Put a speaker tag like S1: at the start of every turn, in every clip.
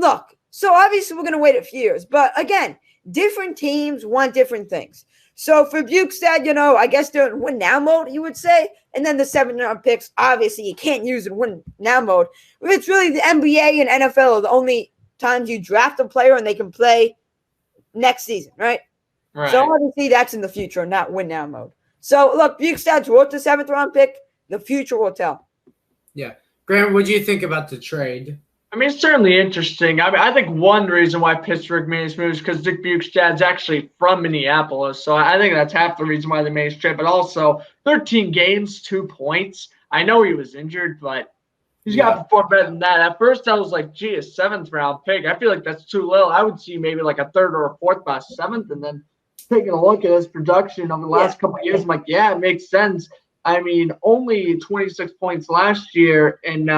S1: look, so obviously we're going to wait a few years. But again, different teams want different things. So for Bukestad, I guess they're in win now mode, you would say. And then the 7th-round picks, obviously you can't use in win now mode. It's really the NBA and NFL are the only times you draft a player and they can play next season, right?
S2: Right.
S1: So obviously that's in the future, not win now mode. So look, Bukestad's worth the 7th-round pick. The future will tell.
S3: Yeah. Grant, what do you think about the trade?
S2: I mean, it's certainly interesting. I think one reason why Pittsburgh made his move is because Dick Bukestad's actually from Minneapolis. So I think that's half the reason why they made his trade. But also, 13 games, 2 points. I know he was injured, but he's got to perform better than that. At first, I was like, gee, a 7th-round pick. I feel like that's too little. I would see maybe like a 3rd or a 4th by 7th. And then taking a look at his production over the last couple of years, I'm like, yeah, it makes sense. I mean, only 26 points last year and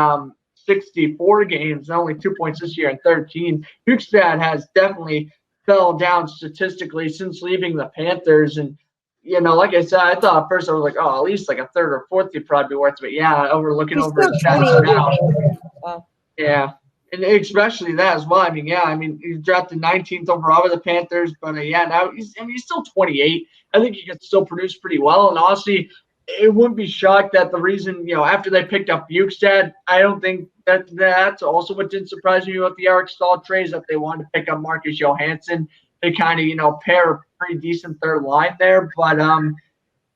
S2: 64 games, only 2 points this year and 13. Bukestad has definitely fell down statistically since leaving the Panthers. And, like I said, I thought at first I was like, oh, at least like a 3rd or 4th he'd probably be worth it. But yeah, looking over his stats now.
S1: Wow.
S2: Yeah. And especially that as well. I mean, he's drafted 19th overall with the Panthers. But now he's still 28. I think he can still produce pretty well. And honestly, it wouldn't be shocked that the reason, after they picked up Bukestad, I don't think that's also what didn't surprise me with the Eric Stahl trades, that they wanted to pick up Marcus Johansson. They kind of, pair a pretty decent 3rd line there. But,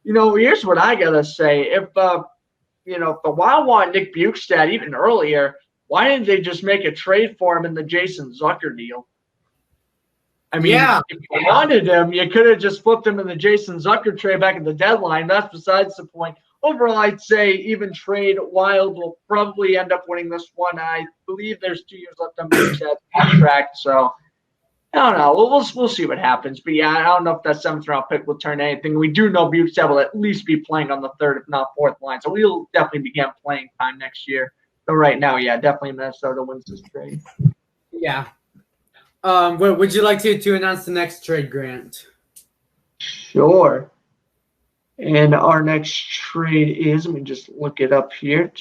S2: here's what I got to say. If the Wild want Nick Bukestad even earlier, why didn't they just make a trade for him in the Jason Zucker deal? I mean, if you wanted him, you could have just flipped him in the Jason Zucker trade back at the deadline. That's besides the point. Overall, I'd say even trade, Wild will probably end up winning this one. I believe there's 2 years left on Bukestad's contract, so I don't know. We'll see what happens. But, I don't know if that 7th-round pick will turn anything. We do know Bukestad will at least be playing on the 3rd, if not 4th line, so we'll definitely begin playing time next year. But right now, definitely Minnesota wins this trade.
S3: Yeah. Would you like to announce the next trade, Grant?
S2: Sure. And our next trade is, let me just look it up here.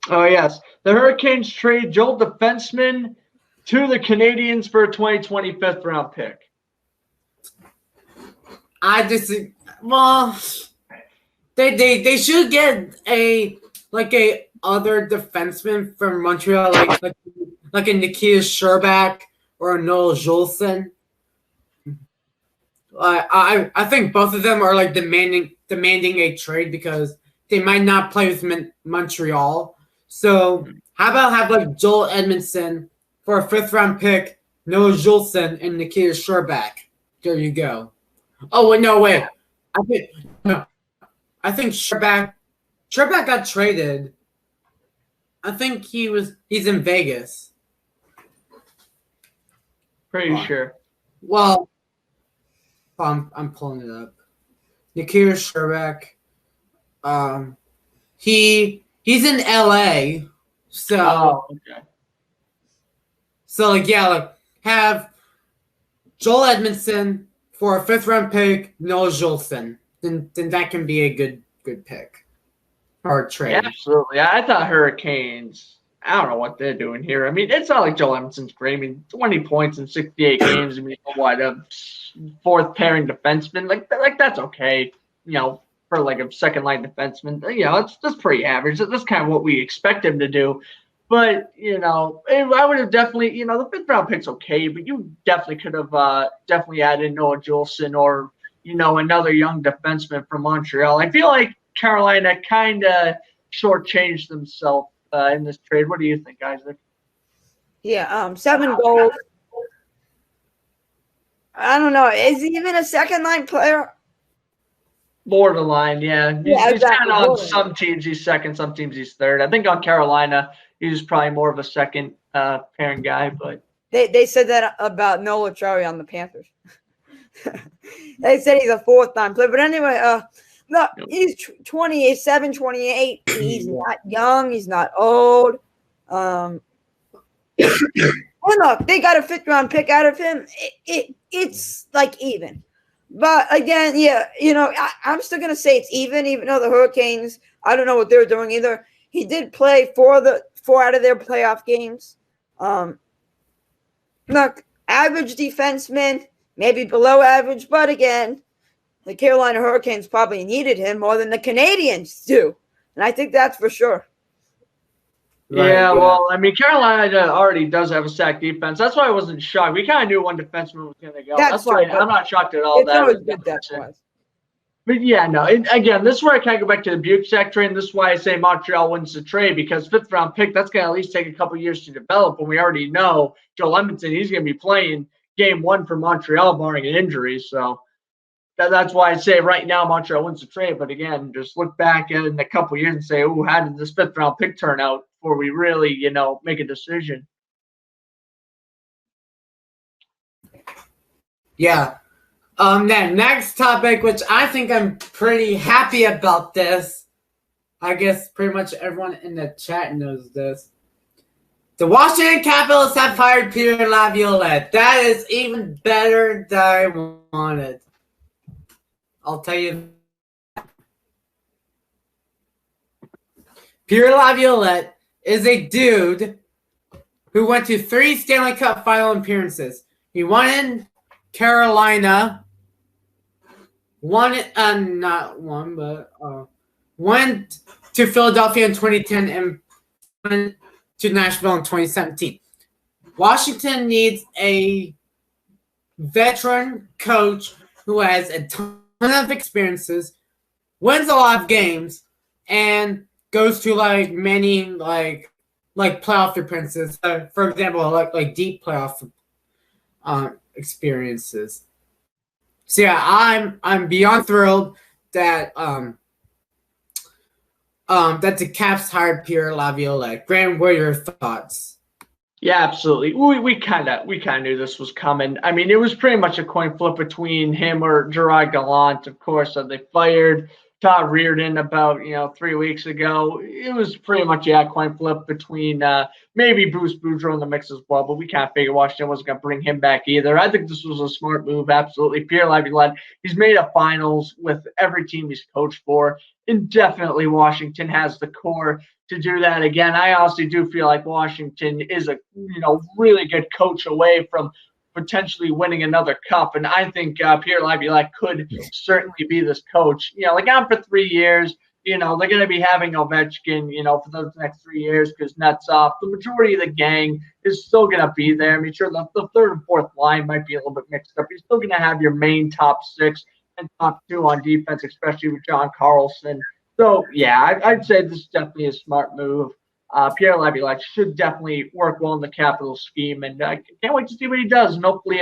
S2: Oh, yes. The Hurricanes trade Joel defenseman to the Canadiens for a 2020 5th-round pick.
S3: I disagree. Well, they should get a other defenseman from Montreal, like a Nikita Sherbak or a Noel Jolson. I think both of them are demanding a trade because they might not play with Montreal. So how about have Joel Edmondson for a 5th-round pick, Noel Jolson and Nikita Sherbak? There you go. Oh wait. I think Sherbak got traded. I think he's in Vegas.
S2: Pretty sure.
S3: Well, I'm pulling it up. Nikita Sherbak. He's in LA. So
S2: okay.
S3: So have Joel Edmondson for a 5th-round pick, Noel Jolson. Then that can be a good pick. Or trade.
S2: Yeah, absolutely. I thought Hurricanes, I don't know what they're doing here. I mean, it's not like Joel Edmondson's great. I mean, 20 points in 68 games. I mean, what, a 4th pairing defenseman? Like that's okay, for a 2nd-line defenseman. That's pretty average. That's kind of what we expect him to do. But, I would have definitely, the 5th-round pick's okay, but you definitely could have definitely added Noah Jolson or, another young defenseman from Montreal. I feel like Carolina kind of shortchanged themselves in this trade. What do you think, Isaac?
S1: Yeah, 7 goals. I don't know. Is he even a 2nd-line player?
S2: Borderline, yeah. He's
S1: exactly.
S2: kind of on some teams he's 2nd, some teams he's 3rd. I think on Carolina he's probably more of a 2nd pairing guy, but
S1: they said that about Noah Cherry on the Panthers. They said he's a 4th-line player. But anyway, look, he's 27, 28. He's not young. He's not old. And look, they got a 5th-round pick out of him. It's even. But again, I'm still going to say it's even though the Hurricanes, I don't know what they're doing either. He did play 4 out of their playoff games. Look, average defenseman, maybe below average, but again, the Carolina Hurricanes probably needed him more than the Canadians do. And I think that's for sure.
S2: Yeah, well, I mean, Carolina already does have a sack defense. That's why I wasn't shocked. We kind of knew one defenseman was going to go. That's why I'm not shocked at all.
S1: It's always good depth-wise.
S2: But yeah, no. Again, this is where I kind of go back to the Bukestad trade. And this is why I say Montreal wins the trade, because fifth-round pick, that's going to at least take a couple years to develop. When we already know Joel Edmondson, he's going to be playing game one for Montreal, barring an injury. So that's why I say right now Montreal wins the trade. But again, just look back at it in a couple years and say, oh, how did this fifth-round pick turn out before we really, make a decision?
S3: Yeah. Then next topic, which I think I'm pretty happy about this. I guess pretty much everyone in the chat knows this. The Washington Capitals have hired Pierre Laviolette. That is even better than I wanted. I'll tell you. Pierre Laviolette is a dude who went to 3 Stanley Cup final appearances. He won in Carolina. Went to Philadelphia in 2010 and went to Nashville in 2017. Washington needs a veteran coach who has a ton of experiences, wins a lot of games, and goes to many playoff appearances. For example, like deep playoff experiences. So yeah, I'm beyond thrilled that that the Caps hired Pierre Laviolette. Grant, what are your thoughts?
S2: Yeah, absolutely. We kind of knew this was coming. I mean, it was pretty much a coin flip between him or Gerard Gallant. Of course, they fired Todd Reardon about 3 weeks ago. It was pretty much coin flip between maybe Bruce Boudreau in the mix as well, but we can't figure Washington wasn't going to bring him back either. I think this was a smart move, absolutely. Pierre Laviolette, he's made a finals with every team he's coached for, and definitely Washington has the core to do that again. I honestly do feel like Washington is a really good coach away from potentially winning another cup. And I think Pierre Laviolette could certainly be this coach. On for 3 years. They're going to be having Ovechkin, for those next 3 years because Nets off. The majority of the gang is still going to be there. I mean, sure, the third and fourth line might be a little bit mixed up. You're still going to have your main top 6 and top 2 on defense, especially with John Carlson. So, yeah, I'd say this is definitely a smart move. Pierre Laviolette should definitely work well in the Capitals scheme, and I can't wait to see what he does. And hopefully,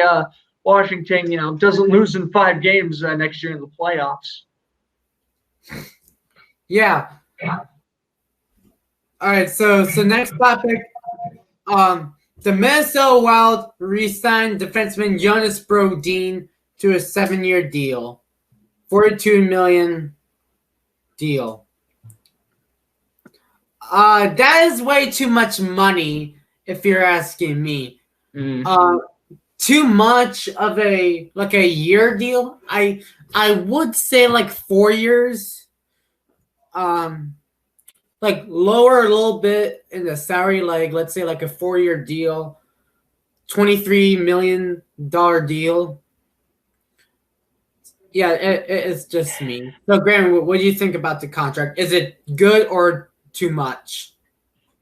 S2: Washington, doesn't lose in 5 games next year in the playoffs.
S3: Yeah. All right. So next topic, the Minnesota Wild re-signed defenseman Jonas Brodin to a 7-year deal, $42 million deal. That is way too much money, if you're asking me. Too much of a year deal. I would say 4 years. Lower a little bit in the salary, let's say a 4-year deal, $23 million deal. Yeah, it's just me. So, Graham, what do you think about the contract? Is it good or too much?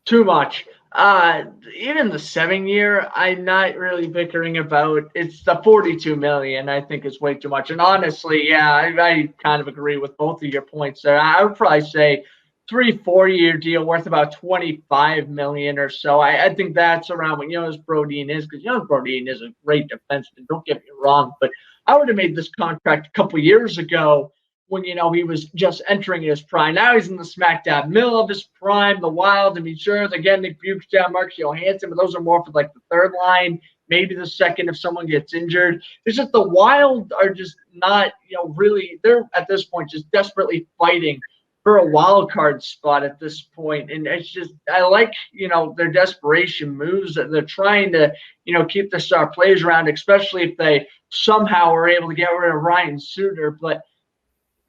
S2: Too much. Even the 7-year, I'm not really bickering about. It's the $42 million. I think is way too much. And honestly, yeah, I kind of agree with both of your points there. I would probably say 3-4-year deal worth about $25 million or so. I think that's around what Jonas Brodin is, because Jonas Brodin is a great defenseman. Don't get me wrong, but I would have made this contract a couple years ago when he was just entering his prime. Now he's in the smack dab middle of his prime. The Wild, I mean, sure, they're getting Nick Bukestad, Mark Johansson, but those are more for the third line, maybe the second if someone gets injured. It's just the Wild are just not, really, they're at this point just desperately fighting for a wild card spot at this point. And it's just, I like, their desperation moves. They're trying to, keep the star players around, especially if they somehow are able to get rid of Ryan Suter. But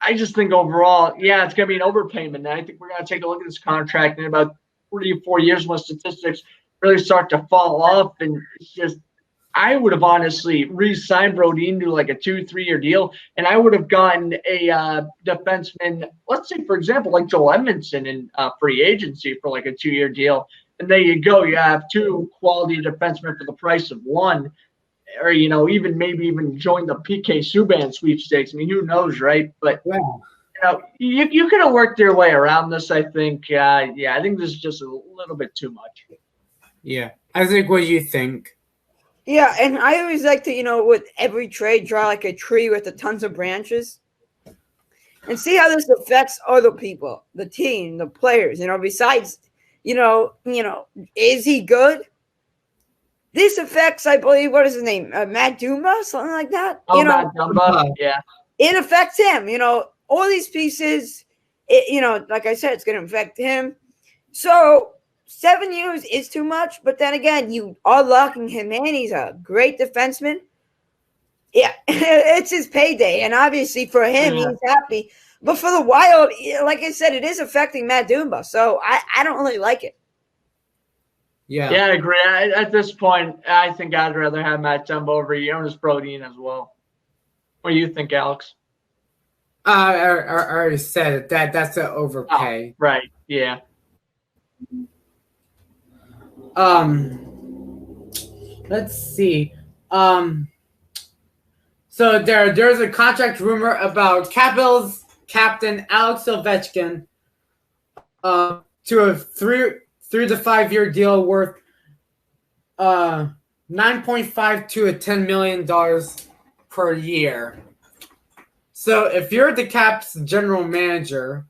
S2: I just think overall, yeah, it's going to be an overpayment. And I think we're going to take a look at this contract in about 3 or 4 years when statistics really start to fall off. And it's just, I would have honestly re-signed Brodin to like a 2-3 year deal, and I would have gotten a defenseman, let's say, for example, like Joel Edmondson in free agency for like a 2-year deal. And there you go. You have 2 quality defensemen for the price of 1. Or, even maybe even join the PK Subban sweepstakes. I mean, who knows, right? But, you could have worked your way around this, I think. I think this is just a little bit too much.
S3: Yeah. I think what you think.
S1: Yeah, and I always like to, with every trade, draw like a tree with a tons of branches and see how this affects other people, the team, the players, besides, is he good? This affects, I believe, what is his name? Matt Dumba, something like that.
S2: Matt Dumba, yeah.
S1: It affects him. All these pieces, like I said, it's going to affect him. So 7 years is too much, but then again, you are locking him in. He's a great defenseman. Yeah, it's his payday, and obviously for him, he's happy. But for the Wild, like I said, it is affecting Matt Dumba, so I don't really like it.
S3: Yeah,
S2: I agree. At this point, I think I'd rather have Matt Dumba over Jonas Brodin as well. What do you think, Alex?
S3: I already said it. That's an overpay.
S2: Oh, right. Yeah.
S3: Let's see. So there's a contract rumor about Capitals captain Alex Ovechkin to a 3 to 5 year deal worth $9.5 to $10 million per year. So if you're the Caps general manager,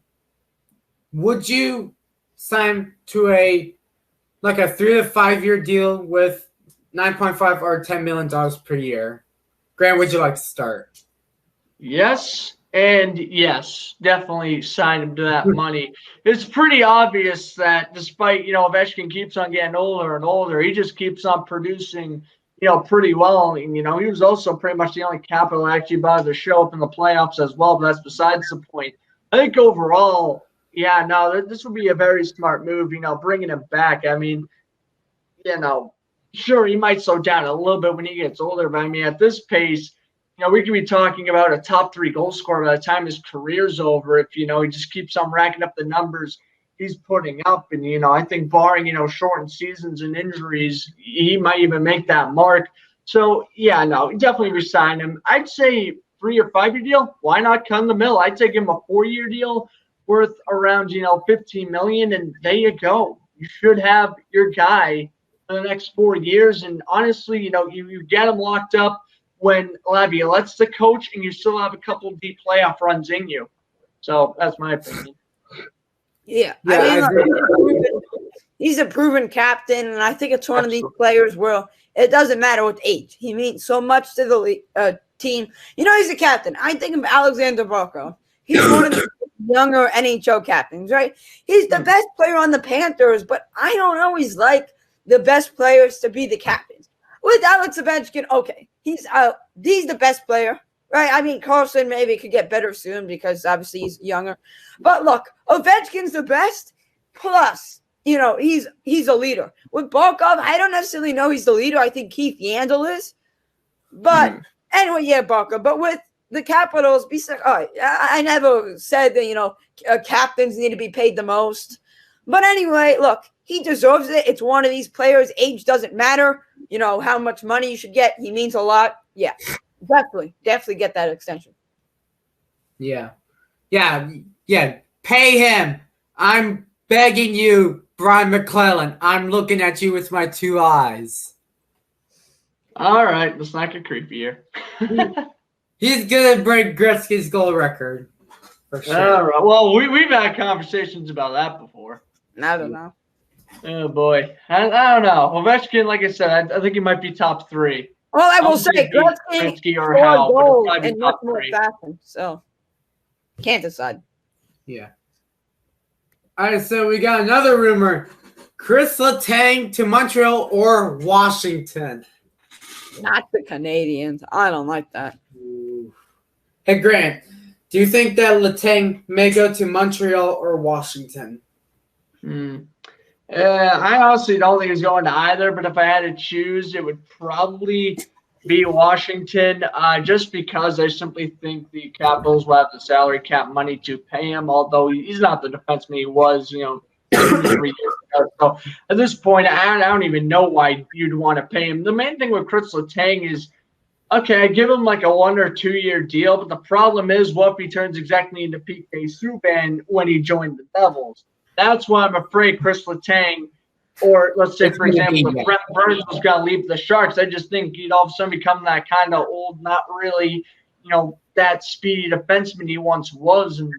S3: would you sign to a 3 to 5 year deal with $9.5 or $10 million per year? Grant, would you like to start?
S2: Yes, and yes, definitely sign him to that money. It's pretty obvious that despite, Ovechkin keeps on getting older and older, he just keeps on producing, pretty well. And, he was also pretty much the only Capital actually about to show up in the playoffs as well, but that's besides the point. I think overall, this would be a very smart move, bringing him back. I mean, sure, he might slow down a little bit when he gets older, but I mean, at this pace, we could be talking about a top 3 goal scorer by the time his career's over if, he just keeps on racking up the numbers he's putting up. And, I think barring, shortened seasons and injuries, he might even make that mark. So, definitely resign him. I'd say 3 or 5 year deal. Why not cut the mill? I'd take him a 4-year deal worth around, $15 million, and there you go. You should have your guy for the next 4 years. And honestly, you get him locked up when Laviolette's the coach, and you still have a couple of deep playoff runs in you. So that's my opinion.
S1: Yeah, I mean, he's a proven captain, and I think it's one of these players where it doesn't matter what age. He means so much to the team. He's a captain. I think of Alexander Barkov. He's one of the younger NHL captains, right? He's the best player on the Panthers, but I don't always like the best players to be the captains. With Alex Ovechkin, okay, he's the best player, right? I mean, Carlson maybe could get better soon because obviously he's younger. But look, Ovechkin's the best. Plus, he's a leader. With Barkov, I don't necessarily know he's the leader. I think Keith Yandel is. But anyway, Barkov. But with the Capitals, I never said that, captains need to be paid the most. But anyway, look, he deserves it. It's one of these players. Age doesn't matter. How much money you should get. He means a lot. Yeah, definitely get that extension.
S3: Yeah. Pay him. I'm begging you, Brian McClellan. I'm looking at you with my 2 eyes.
S2: All right, let's not get creepy here.
S3: He's gonna break Gretzky's goal record. For sure.
S2: All right. Well, we've had conversations about that before.
S1: I don't know.
S2: Oh boy, I don't know. Ovechkin, like I said, I think he might be top 3.
S1: Well, I will say Gretzky
S2: or Howe,
S1: goals
S2: but
S1: and much more fashion. So can't decide.
S3: Yeah. All right, so we got another rumor: Chris Letang to Montreal or Washington.
S1: Not the Canadians. I don't like that.
S3: Hey Grant, do you think that Letang may go to Montreal or Washington?
S2: I honestly don't think he's going to either, but if I had to choose, it would probably be Washington, just because I simply think the Capitals will have the salary cap money to pay him, although he's not the defenseman he was, 2-3 years ago. So at this point, I don't even know why you'd want to pay him. The main thing with Chris Letang is, okay, I give him like a 1 or 2 year deal, but the problem is, what if he turns exactly into PK Subban when he joined the Devils? That's why I'm afraid Chris Letang, or let's say, for example, if Brent Burns was going to leave the Sharks, I just think he'd all of a sudden become that kind of old, not really, that speedy defenseman he once was. And,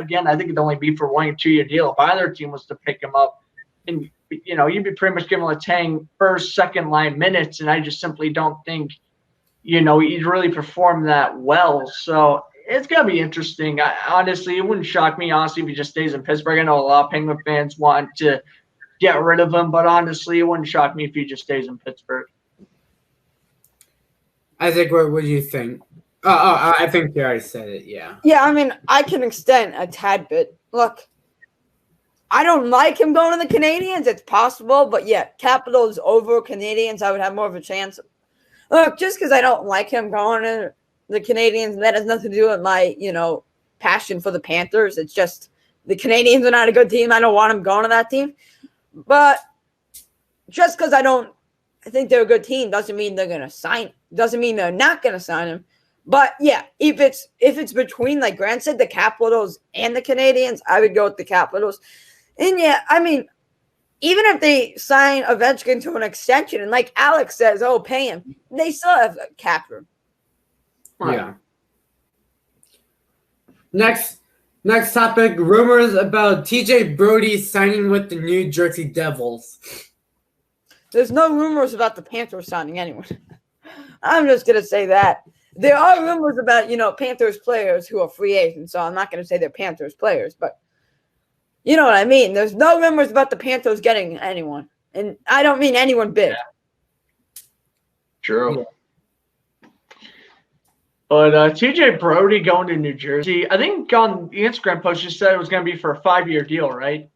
S2: again, I think it'd only be for 1 or 2 year deal if either team was to pick him up. And, you'd be pretty much giving Letang first, second line minutes, and I just simply don't think, he'd really perform that well. So it's going to be interesting. Honestly, it wouldn't shock me, if he just stays in Pittsburgh. I know a lot of Penguin fans want to get rid of him, but honestly, it wouldn't shock me if he just stays in Pittsburgh.
S3: I think, what do you think? I think you already said it, yeah.
S1: Yeah, I mean, I can extend a tad bit. Look, I don't like him going to the Canadians. It's possible, but yeah, Capitals over Canadians, I would have more of a chance. Look, just because I don't like him going to the Canadians, that has nothing to do with my, passion for the Panthers. It's just the Canadians are not a good team. I don't want him going to that team. But just because I think they're a good team doesn't mean they're going to sign. Doesn't mean they're not going to sign him. But yeah, if it's between, like Grant said, the Capitals and the Canadians, I would go with the Capitals. And yeah, I mean, even if they sign Ovechkin to an extension, and like Alex says, pay him, they still have a cap room.
S3: Yeah. Next topic, rumors about TJ Brody signing with the New Jersey Devils.
S1: There's no rumors about the Panthers signing anyone. I'm just going to say that. There are rumors about, Panthers players who are free agents, so I'm not going to say they're Panthers players, but you know what I mean. There's no rumors about the Panthers getting anyone, and I don't mean anyone big.
S2: Yeah. True. Yeah. But TJ Brody going to New Jersey, I think on the Instagram post you said it was going to be for a 5-year deal, right?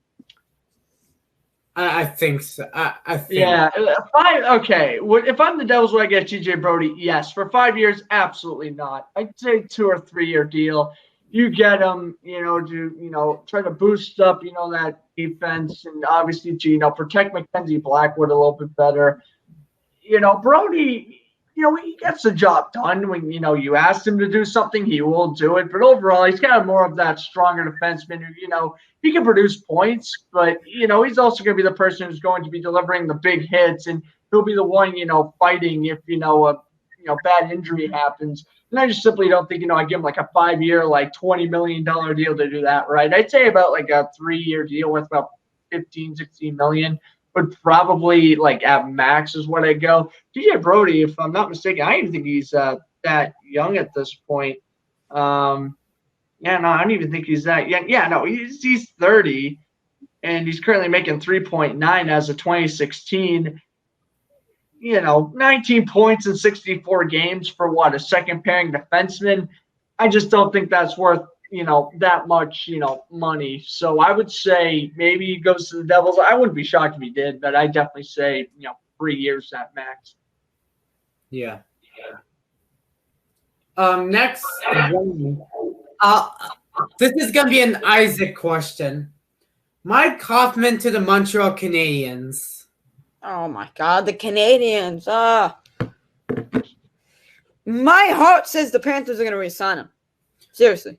S3: I think so. I think.
S2: Yeah. Okay. If I'm the Devils, would I get TJ Brody? Yes. For 5 years, absolutely not. I'd say 2 or 3 year deal. You get him, to try to boost up, that defense, and obviously to protect Mackenzie Blackwood a little bit better. Brody, he gets the job done when you ask him to do something, he will do it. But overall, he's kind of more of that stronger defenseman who he can produce points, but he's also going to be the person who's going to be delivering the big hits, and he'll be the one fighting if a bad injury happens. And I just simply don't think, I give him like a 5-year, like $20 million deal to do that, right? I'd say about like a 3-year deal worth about 15, 16 million would probably, like, at max is what I go. TJ Brody, if I'm not mistaken, I don't even think he's that young at this point. I don't even think he's that young. Yeah, no, he's 30, and he's currently making 3.9 as of 2016. 19 points in 64 games for a second pairing defenseman. I just don't think that's worth, that much, money. So I would say maybe he goes to the Devils. I wouldn't be shocked if he did, but I definitely say, 3 years at max.
S3: Yeah. Next, this is going to be an Isaac question. Mike Hoffman to the Montreal Canadiens.
S1: Oh, my God, the Canadians. My heart says the Panthers are going to re-sign him. Seriously.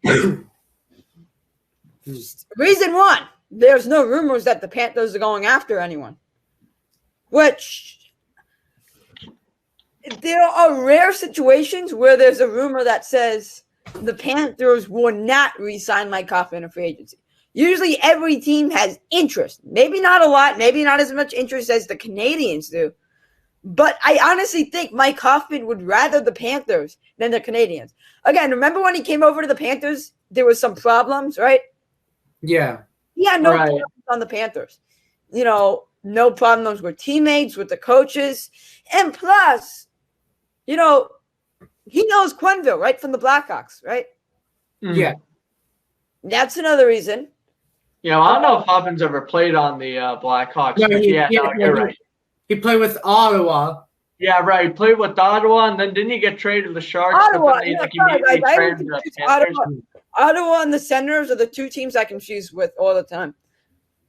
S1: Reason one, there's no rumors that the Panthers are going after anyone. Which, there are rare situations where there's a rumor that says the Panthers will not re-sign Mike Hoffman in free agency. Usually every team has interest. Maybe not a lot. Maybe not as much interest as the Canadians do. But I honestly think Mike Hoffman would rather the Panthers than the Canadians. Again, remember when he came over to the Panthers, there was some problems, right?
S3: Yeah.
S1: He had no problems on the Panthers. No problems with teammates, with the coaches. And plus, he knows Quenneville, right, from the Blackhawks, right?
S3: Yeah.
S1: That's another reason.
S2: Yeah, I don't know if Hoffman's ever played on the Blackhawks.
S3: No,
S2: But you're right.
S3: He played with Ottawa.
S2: Yeah, right. He played with Ottawa, and then didn't he get traded to the Sharks?
S1: Ottawa,
S2: But then
S1: no,
S2: like
S1: sorry,
S2: immediately
S1: guys, I always
S2: traded to the
S1: confuse
S2: Panthers.
S1: Ottawa and the Senators are the two teams I confuse with all the time.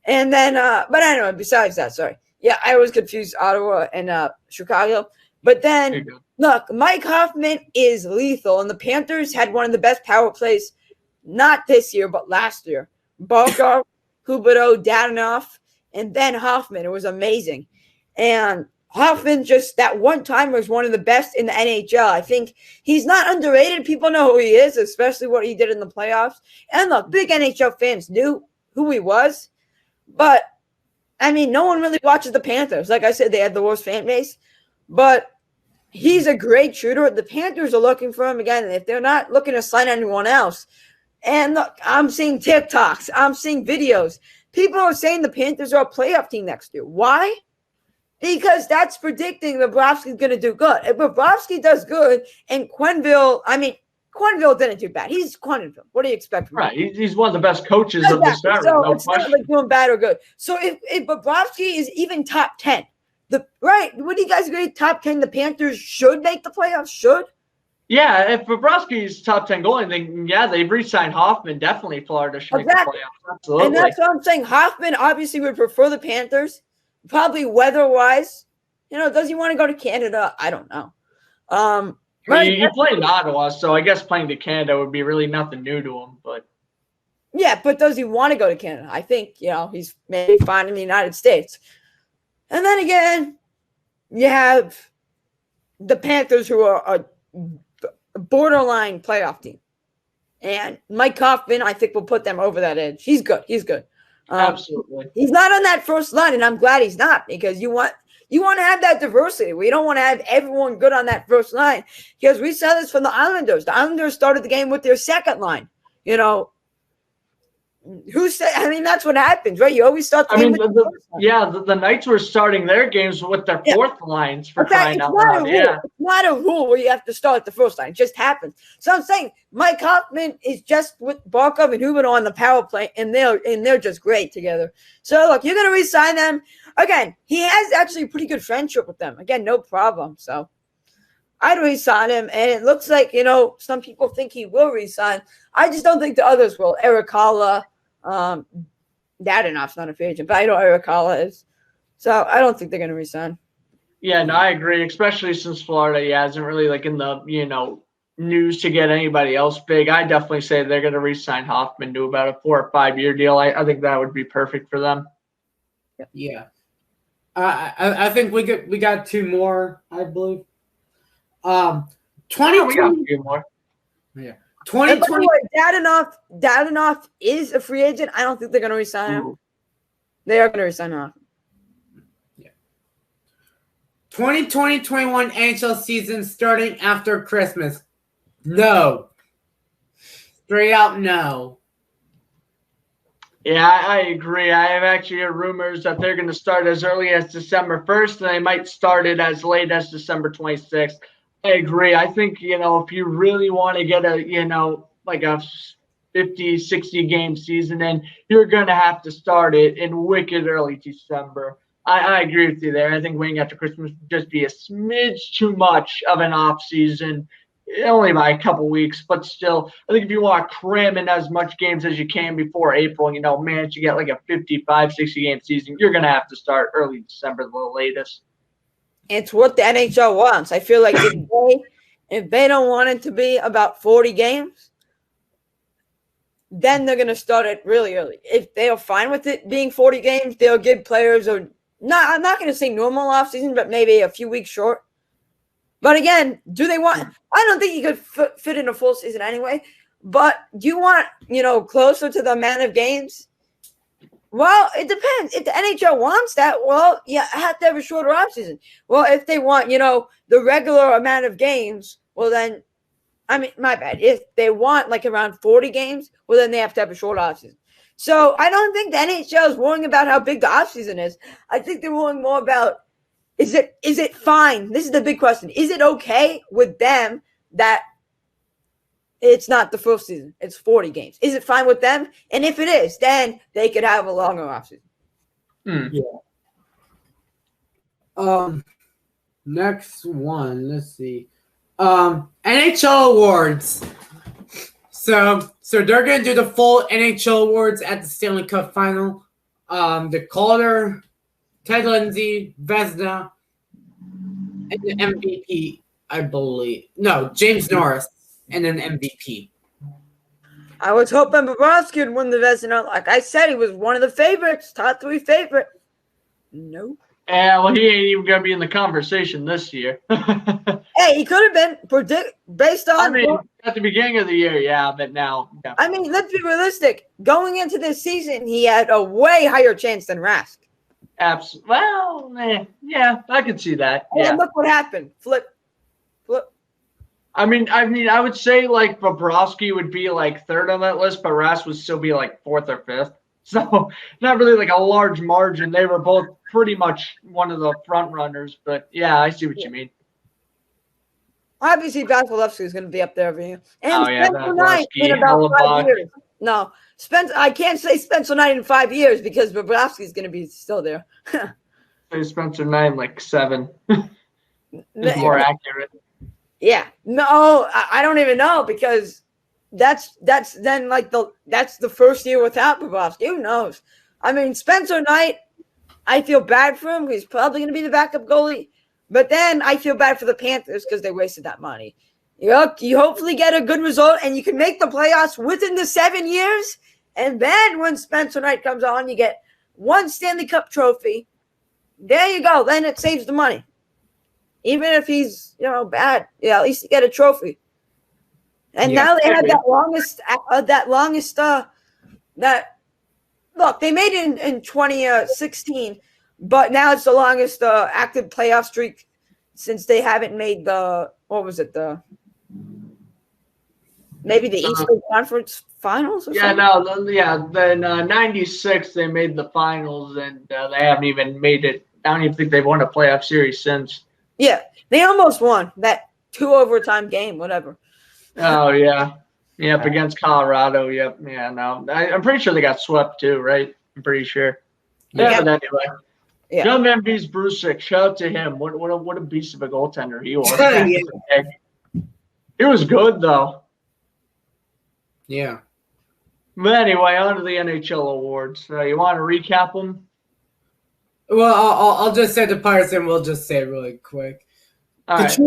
S1: And then, but anyway, besides that, sorry. Yeah, I always confuse Ottawa and Chicago. But then, look, Mike Hoffman is lethal, and the Panthers had one of the best power plays, not this year, but last year. Barkov, Huberdeau, Dadanoff, and then Hoffman. It was amazing. And Hoffman just that one time was one of the best in the NHL. I think he's not underrated. People know who he is, especially what he did in the playoffs. And look, big NHL fans knew who he was. But, I mean, no one really watches the Panthers. Like I said, they have the worst fan base. But he's a great shooter. The Panthers are looking for him again. And if they're not looking to sign anyone else, and look, I'm seeing TikToks. I'm seeing videos. People are saying the Panthers are a playoff team next year. Why? Because that's predicting Bobrovsky's going to do good. If Bobrovsky does good and Quenneville didn't do bad. He's Quenneville. What do you expect from him?
S2: Right. He's one of the best coaches of this era.
S1: So
S2: no
S1: it's
S2: question.
S1: not like doing bad or good. So if Bobrovsky is even top 10, what do you guys agree? Top 10, the Panthers should make the playoffs? Should?
S2: Yeah, if Bobrovsky's top 10 goalie, then yeah, they've re-signed Hoffman. Definitely Florida should make the playoffs. Absolutely.
S1: And that's what I'm saying. Hoffman obviously would prefer the Panthers, probably weather-wise. Does he want to go to Canada? I don't know.
S2: You played in Ottawa, so I guess playing to Canada would be really nothing new to him. But
S1: yeah, but does he want to go to Canada? I think, he's maybe fine in the United States. And then again, you have the Panthers, who are a borderline playoff team. And Mike Hoffman, I think, will put them over that edge. He's good.
S2: Absolutely.
S1: He's not on that first line, and I'm glad he's not, because you want to have that diversity. We don't want to have everyone good on that first line, because we saw this from the Islanders. The Islanders started the game with their second line. Who said? I mean, that's what happens, right? You always start.
S2: The Knights were starting their games with their fourth lines for crying out loud. Yeah,
S1: it's not a rule where you have to start the first line. It just happens. So I'm saying Mike Hoffman is just with Barkov and Huberdeau on the power play, and they're just great together. So look, you're gonna re-sign them again. He has actually a pretty good friendship with them. Again, no problem. So I'd re-sign him, and it looks like some people think he will re-sign. I just don't think the others will. Eric Haula. Dadanoff's not a free agent, but I know Eric Haula is. So I don't think they're going to resign.
S2: Yeah, no, I agree, especially since Florida hasn't really in the, news to get anybody else big. I definitely say they're going to re-sign Hoffman to about a 4 or 5 year deal. I think that would be perfect for them.
S3: Yeah. I think we got two more, I believe. 2020.
S2: We got a few more.
S3: Yeah.
S1: 2020. Dadanoff is a free agent. I don't think they're going to resign him. They are going to resign him.
S3: Yeah. 2020-21 NHL season starting after Christmas. No. Straight out no.
S2: Yeah, I agree. I have actually heard rumors that they're going to start as early as December 1st, and they might start it as late as December 26th. I agree. I think, if you really want to get a, a 50, 60 game season in, you're going to have to start it in wicked early December. I agree with you there. I think waiting after Christmas would just be a smidge too much of an off season, only by a couple weeks, but still, I think if you want to cram in as much games as you can before April, manage to get a 55, 60 game season, you're going to have to start early December, the latest.
S1: It's what the NHL wants. I feel like if they don't want it to be about 40 games, then they're going to start it really early. If they are fine with it being 40 games, they'll give players I'm not going to say normal offseason, but maybe a few weeks short. But again, do they want – I don't think you could fit in a full season anyway. But do you want, closer to the amount of games? Well, it depends. If the NHL wants that, well, you have to have a shorter offseason. Well, if they want, the regular amount of games, well, then, my bad. If they want around 40 games, well, then they have to have a short offseason. So I don't think the NHL is worrying about how big the offseason is. I think they're worrying more about, is it fine? This is the big question. Is it okay with them that it's not the full season. It's 40 games. Is it fine with them? And if it is, then they could have a longer offseason.
S3: Yeah. Next one, let's see. NHL awards. So they're gonna do the full NHL awards at the Stanley Cup final. The Calder, Ted Lindsay, Vezina, and the MVP, I believe. No, James Norris, and then MVP.
S1: I was hoping Bobrovsky would win the Vezina. Like I said, he was one of the favorites, top 3 favorite. Nope.
S2: Yeah, well, he ain't even gonna be in the conversation this year.
S1: Hey, he could have been based on.
S2: I mean, at the beginning of the year, yeah, but now. Yeah.
S1: I mean, let's be realistic. Going into this season, he had a way higher chance than Rask.
S2: Absolutely. Well, yeah, I could see that. Yeah.
S1: And look what happened. Flip.
S2: I mean, I would say like Bobrovsky would be like 3rd on that list, but Rask would still be like 4th or 5th. So not really like a large margin. They were both pretty much one of the front runners, but yeah, I see what you mean.
S1: Obviously, Vasilevsky is going to be up there for you. And Spencer
S2: Vasilevsky,
S1: Knight in about 5
S2: Hellebuck.
S1: years. No, I can't say Spencer Knight in 5 years because Bobrovsky is going to be still there.
S2: Say Spencer Knight like 7. Is more accurate.
S1: Yeah. No, I don't even know because that's then like that's the first year without Bobrovsky. Who knows? I mean, Spencer Knight, I feel bad for him. He's probably going to be the backup goalie. But then I feel bad for the Panthers because they wasted that money. You hopefully get a good result and you can make the playoffs within the 7 years. And then when Spencer Knight comes on, you get 1 Stanley Cup trophy. There you go. Then it saves the money. Even if he's, bad, at least you get a trophy. And now they have look, they made it in 2016, but now it's the longest active playoff streak since they haven't made maybe the Eastern Conference Finals or something?
S2: Then 96 they made the finals, and they haven't even made it. I don't even think they've won a playoff series since.
S1: Yeah, they almost won that 2 overtime game, whatever.
S2: Oh, yeah. Yep, against Colorado. Yep. Yeah, no. I'm pretty sure they got swept too, right? I'm pretty sure. Yeah, but anyway.
S1: Yeah.
S2: John Van Bees Brusick, shout out to him. What a beast of a goaltender he was. He was good, though.
S3: Yeah.
S2: But anyway, on to the NHL awards. You want to recap them?
S3: Well, I'll just say the Pirates, and we'll just say it really quick.
S2: All right.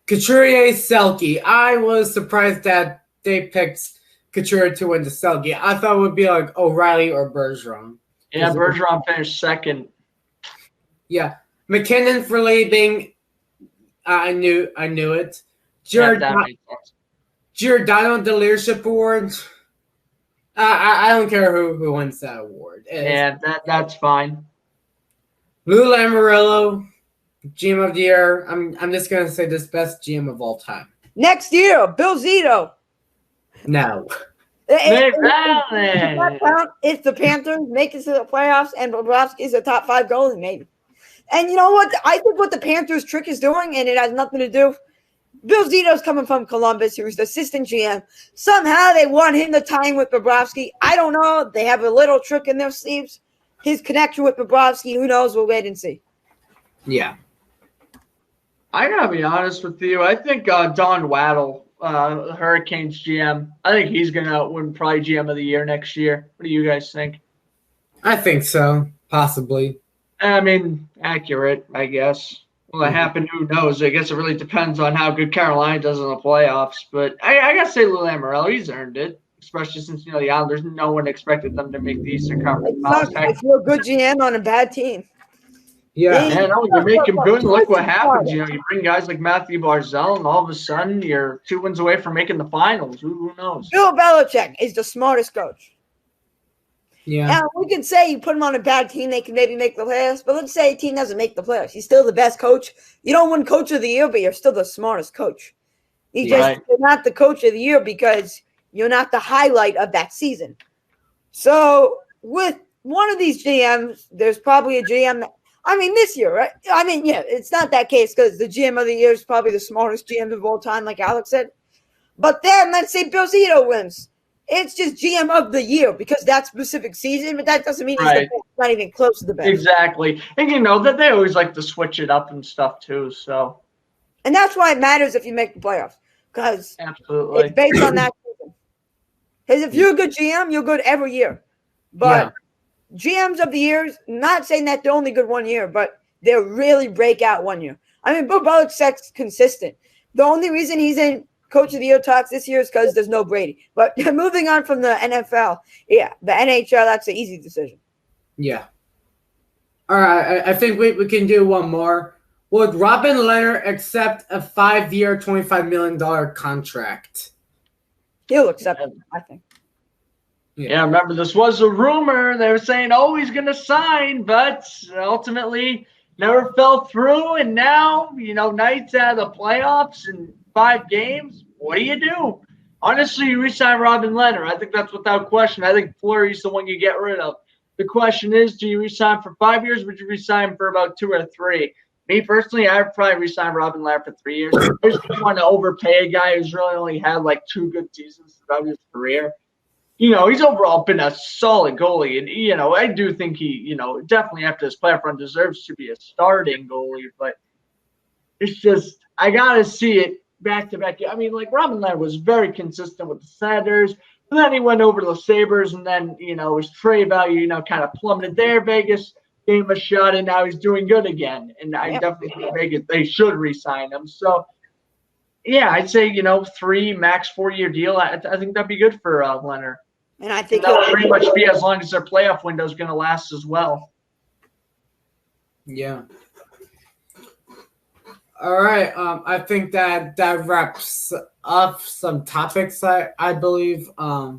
S3: Couturier, Selke. I was surprised that they picked Couturier to win the Selke. I thought it would be like O'Reilly or Bergeron.
S2: Yeah, Bergeron finished 2nd.
S3: Yeah. McKinnon for leaving. I knew it. Giordano, the Leadership Award. I don't care who wins that award.
S2: That's fine.
S3: Lou Lamoriello, GM of the year. I'm just gonna say this best GM of all time.
S1: Next year, Bill Zito.
S3: No.
S1: If the Panthers make it to the playoffs and Bobrovsky is a top 5 goalie, maybe. And you know what? I think what the Panthers trick is doing, and it has nothing to do. Bill Zito's coming from Columbus. He was the assistant GM. Somehow they want him to tie in with Bobrovsky. I don't know. They have a little trick in their sleeves. His connection with Bobrovsky, who knows? We'll wait and see.
S3: Yeah.
S2: I gotta be honest with you. I think Don Waddle, Hurricanes GM, I think he's gonna win probably GM of the year next year. What do you guys think?
S3: I think so, possibly.
S2: I mean, accurate, I guess. Will it happen? Who knows? I guess it really depends on how good Carolina does in the playoffs. But I gotta say, Lou Lamoriello, he's earned it, especially since the Islanders. No one expected them to make the Eastern Conference.
S1: If you're a good GM on a bad team.
S3: Yeah.
S2: You make him good. Look what happens. You bring guys like Matthew Barzal, and all of a sudden you're 2 wins away from making the finals. Who knows?
S1: Bill Belichick is the smartest coach.
S3: Yeah.
S1: Now, we can say you put him on a bad team, they can maybe make the playoffs. But let's say a team doesn't make the playoffs. He's still the best coach. You don't win coach of the year, but you're still the smartest coach. You're not the coach of the year because you're not the highlight of that season. So with one of these GMs, there's probably a GM that, this year, right? It's not that case because the GM of the year is probably the smartest GM of all time, like Alex said. But then let's say Bill Zito wins. It's just GM of the year because that specific season, but that doesn't mean he's the best. Not even close to the best.
S2: Exactly. And you know that they always like to switch it up and stuff too. So,
S1: and that's why it matters if you make the playoffs because
S2: absolutely
S1: it's based on that season. Because if you're a good GM, you're good every year. But GMs of the years, not saying that they're only good 1 year, but they'll really break out 1 year. I mean, Bill Belichick's consistent. The only reason he's in Coach of the Year talks this year is because there's no Brady. But moving on from the NFL, the NHL, that's an easy decision.
S3: Yeah. All right, I think we can do one more. Would Robin Leonard accept a 5-year, $25 million contract?
S1: He'll accept it, I think.
S2: Yeah, remember, this was a rumor. They were saying, oh, he's going to sign, but ultimately never fell through. And now, Knights out of the playoffs and 5 games. What do you do? Honestly, you re-sign Robin Leonard. I think that's without question. I think Fleury's the one you get rid of. The question is, do you re-sign for 5 years? Or would you re-sign for about 2 or 3? Me personally, I'd probably re-sign Robin Leonard for 3 years. I just don't want to overpay a guy who's really only had like 2 good seasons throughout his career. He's overall been a solid goalie, and I do think he, definitely after his playoff run deserves to be a starting goalie. But it's just I gotta see it back to back. I mean, like Robin Leonard was very consistent with the Senators, and then he went over to the Sabres, and then his trade value, kind of plummeted there. Vegas gave him a shot, and now he's doing good again. And I definitely think Vegas they should re-sign him. So. Yeah, I'd say 3 max 4-year deal. I think that'd be good for Leonard.
S1: And I think
S2: that'll pretty much be as long as their playoff window is going to last as well.
S3: Yeah. All right. I think that wraps up some topics. I believe. I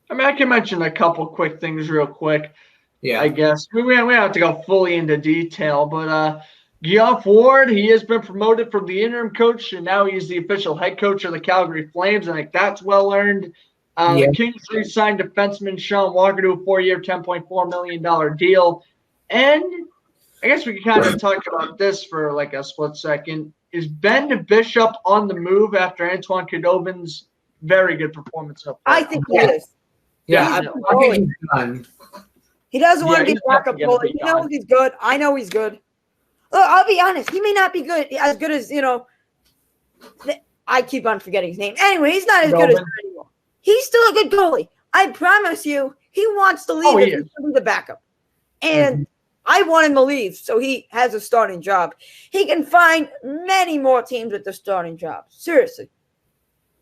S2: can mention a couple quick things real quick.
S3: Yeah.
S2: I guess we don't have to go fully into detail, but Geoff Ward, he has been promoted from the interim coach, and now he's the official head coach of the Calgary Flames. I think that's well earned. The Kings re-signed defenseman Sean Walker to a 4-year, $10.4 million deal. And I guess we can kind of talk about this for like a split second. Is Ben Bishop on the move after Antoine Khudobin's very good performance up there?
S1: I think he is.
S3: Yeah, I think he's done.
S1: He doesn't want to be backup goalie. He knows he's good. I know he's good. Look, I'll be honest. He may not be as good as, I keep on forgetting his name. Anyway, he's not as good as anymore. He's still a good goalie. I promise you, he wants to leave if he's the backup. And I want him to leave so he has a starting job. He can find many more teams with the starting job. Seriously.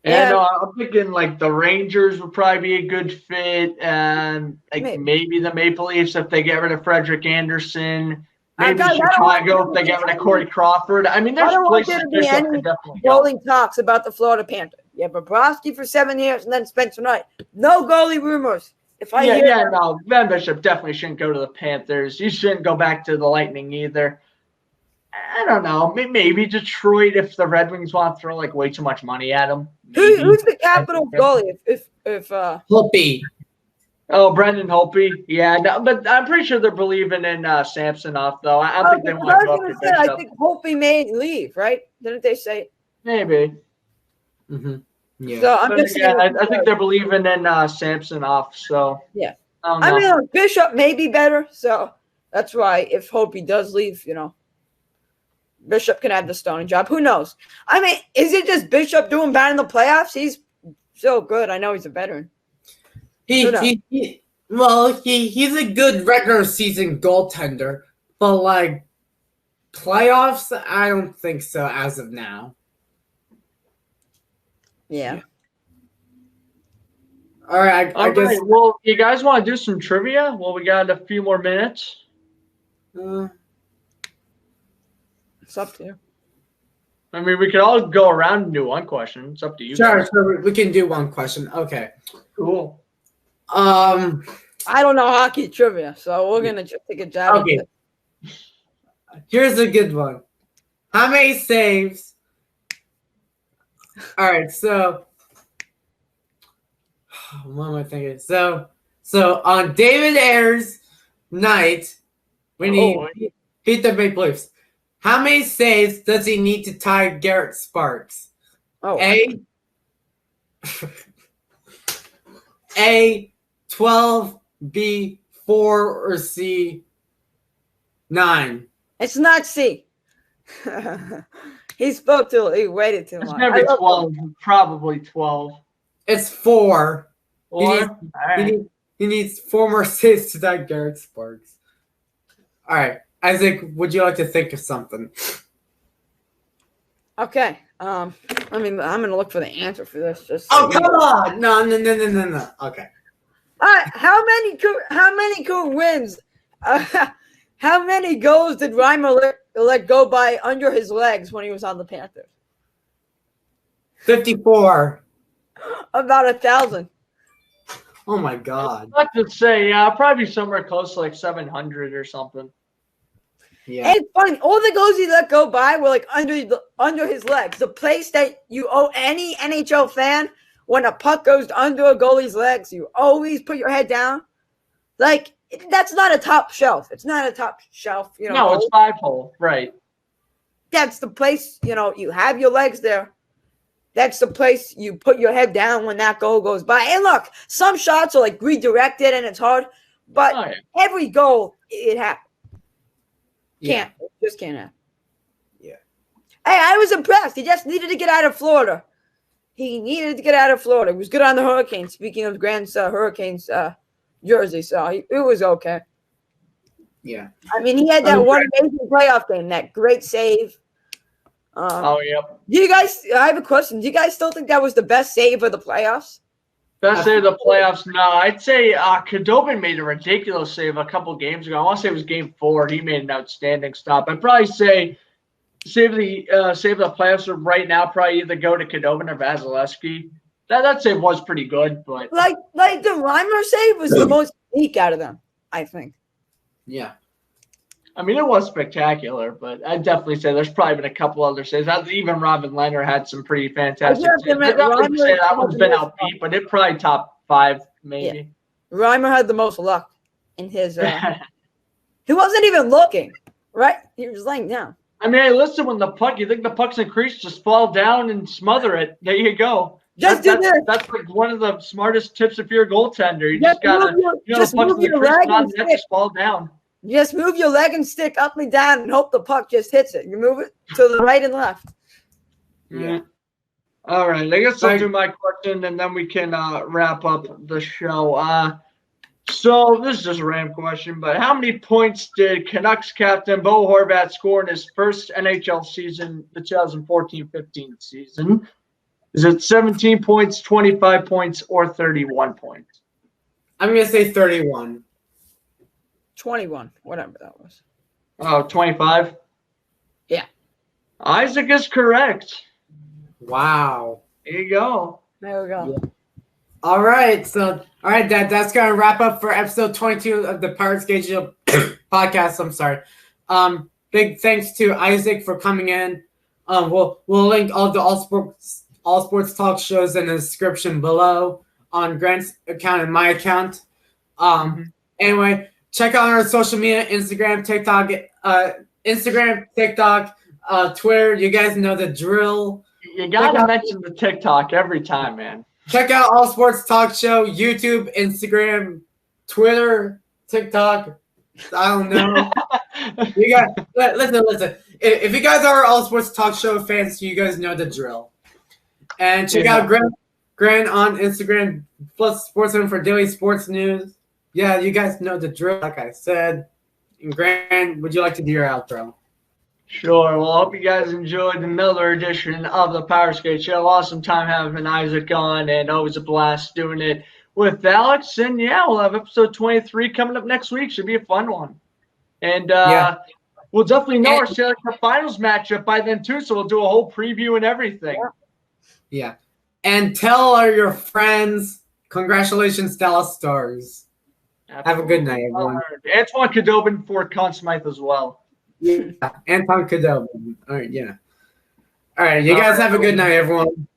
S2: And I'm thinking like the Rangers would probably be a good fit. And maybe the Maple Leafs if they get rid of Frederick Anderson. Maybe Chicago if they get rid of Corey Crawford. I mean, there's places Bishop could definitely go.
S1: Goalie talks about the Florida Panthers. Yeah, Bobrovsky for 7 years and then Spencer Knight. No goalie rumors.
S2: No, Ben Bishop definitely shouldn't go to the Panthers. He shouldn't go back to the Lightning either. I don't know. Maybe Detroit if the Red Wings want to throw like way too much money at him.
S1: Who's the Capital goalie? If
S3: Holtby.
S2: Oh, Brendan Holtby. Yeah, no, but I'm pretty sure they're believing in Samsonov, though. I don't think they want to go up to Bishop.
S1: I think Holtby may leave, right? Didn't they say?
S2: Maybe.
S3: Mm-hmm. Yeah.
S1: So I'm just saying.
S2: I think they're believing in Samsonov. So
S1: yeah. I mean, Bishop may be better, so that's why if Holtby does leave, Bishop can have the starting job. Who knows? I mean, is it just Bishop doing bad in the playoffs? He's so good. I know he's a veteran.
S3: He's a good regular season goaltender, but like playoffs, I don't think so as of now.
S1: Yeah.
S3: All right. I guess.
S2: Right. Well, you guys want to do some trivia? Well, we got a few more minutes.
S1: It's up to you.
S2: I mean, we could all go around and do one question. It's up to you.
S3: Sure, we can do one question. Okay.
S2: Cool.
S1: I don't know hockey trivia, so we're gonna just take a jab.
S3: Okay. Here's a good one. How many saves? All right, so what am I thinking? So on David Ayer's night when he beat the Maple Leafs, how many saves does he need to tie Garrett Sparks?
S1: Oh.
S3: A, A, 12, B, 4, or C, 9?
S1: It's not C. He waited too
S2: It's
S1: long.
S2: gonna be 12, probably 12.
S3: It's 4.
S2: Or
S3: He needs 4 more saves to that Garrett Sparks. All right, Isaac, would you like to think of something?
S1: Okay. I'm gonna look for the answer for this. Just
S3: Oh, come on! No. Okay.
S1: All right. How many cool wins? How many goals did Reimer let go by under his legs when he was on the Panthers?
S3: 54.
S1: About 1,000.
S3: Oh my God.
S2: I'd have to say, yeah, probably somewhere close to like 700 or something.
S3: Yeah.
S1: And it's funny, all the goals he let go by were like under his legs. The place that you owe any NHL fan, when a puck goes under a goalie's legs, you always put your head down. Like, that's not a top shelf. It's not a top shelf,
S2: No,
S1: goal.
S2: it's 5-hole, right?
S1: That's the place, you have your legs there. That's the place you put your head down when that goal goes by. And look, some shots are like redirected and it's hard, but every goal, it happens. It just can't happen.
S3: Yeah.
S1: Hey, I was impressed. He just needed to get out of Florida. He was good on the Hurricanes. Speaking of Grant's Hurricanes jersey, so it was okay.
S3: Yeah.
S1: I mean, he had that one amazing playoff game, that great save.
S2: Yep.
S1: I have a question. Do you guys still think that was the best save of the playoffs?
S2: Best save of the playoffs? No, I'd say Khudobin made a ridiculous save a couple games ago. I want to say it was Game 4. He made an outstanding stop. I'd probably say save of the playoffs right now. Probably either go to Khudobin or Vasilevsky. That save was pretty good, but
S1: like the Reimer save was the most unique out of them, I think.
S3: Yeah.
S2: I mean, it was spectacular, but I'd definitely say there's probably been a couple other saves. Even Robin Leonard had some pretty fantastic saves. I'd definitely say that one's been outbeat, but it probably top 5, maybe.
S1: Yeah. Reimer had the most luck in his he wasn't even looking, right? He was laying down.
S2: I mean, hey, listen, when you think the puck's increased, just fall down and smother it. There you go.
S1: Just do this.
S2: That's like one of the smartest tips if you're a goaltender. You just gotta, the puck's in the crease, not net, just fall down.
S1: Just move your leg and stick up and down and hope the puck just hits it. You move it to the right and left.
S2: Yeah. All right. I guess I'll do my question and then we can wrap up the show. So this is just a random question, but how many points did Canucks captain Bo Horvat score in his first NHL season, the 2014-15 season? Is it 17 points, 25 points, or 31 points?
S3: I'm going to say 31.
S1: 21, whatever that was.
S2: Oh, 25?
S1: Yeah.
S2: Isaac is correct.
S3: Wow.
S2: There you go.
S1: There we go.
S3: Yeah. All right. So, that's going to wrap up for episode 22 of the Powerskateshow podcast. I'm sorry. Big thanks to Isaac for coming in. We'll link all the all sports talk shows in the description below on Grant's account and my account. Anyway, check out our social media, Instagram, TikTok, Twitter. You guys know the drill.
S2: You gotta mention the TikTok every time, man.
S3: Check out All Sports Talk Show, YouTube, Instagram, Twitter, TikTok. I don't know. You guys, listen. If you guys are All Sports Talk Show fans, you guys know the drill. And check out Grant on Instagram, plus Sportsman for daily sports news. Yeah, you guys know the drill, like I said. And Grant, would you like to do your outro?
S2: Sure. Well, I hope you guys enjoyed another edition of the Powerskate Show. Awesome time having Isaac on, and always a blast doing it with Alex. And yeah, we'll have episode 23 coming up next week. Should be a fun one. And we'll definitely know our Stanley Cup Finals matchup by then too. So we'll do a whole preview and everything.
S3: Yeah. And tell your friends, congratulations, Dallas Stars. Absolutely. Have a good night, everyone.
S2: Antoine Khudobin for Conn Smythe as well.
S3: Yeah, Antoine Khudobin. All right, yeah. All right, you guys have a good night, everyone.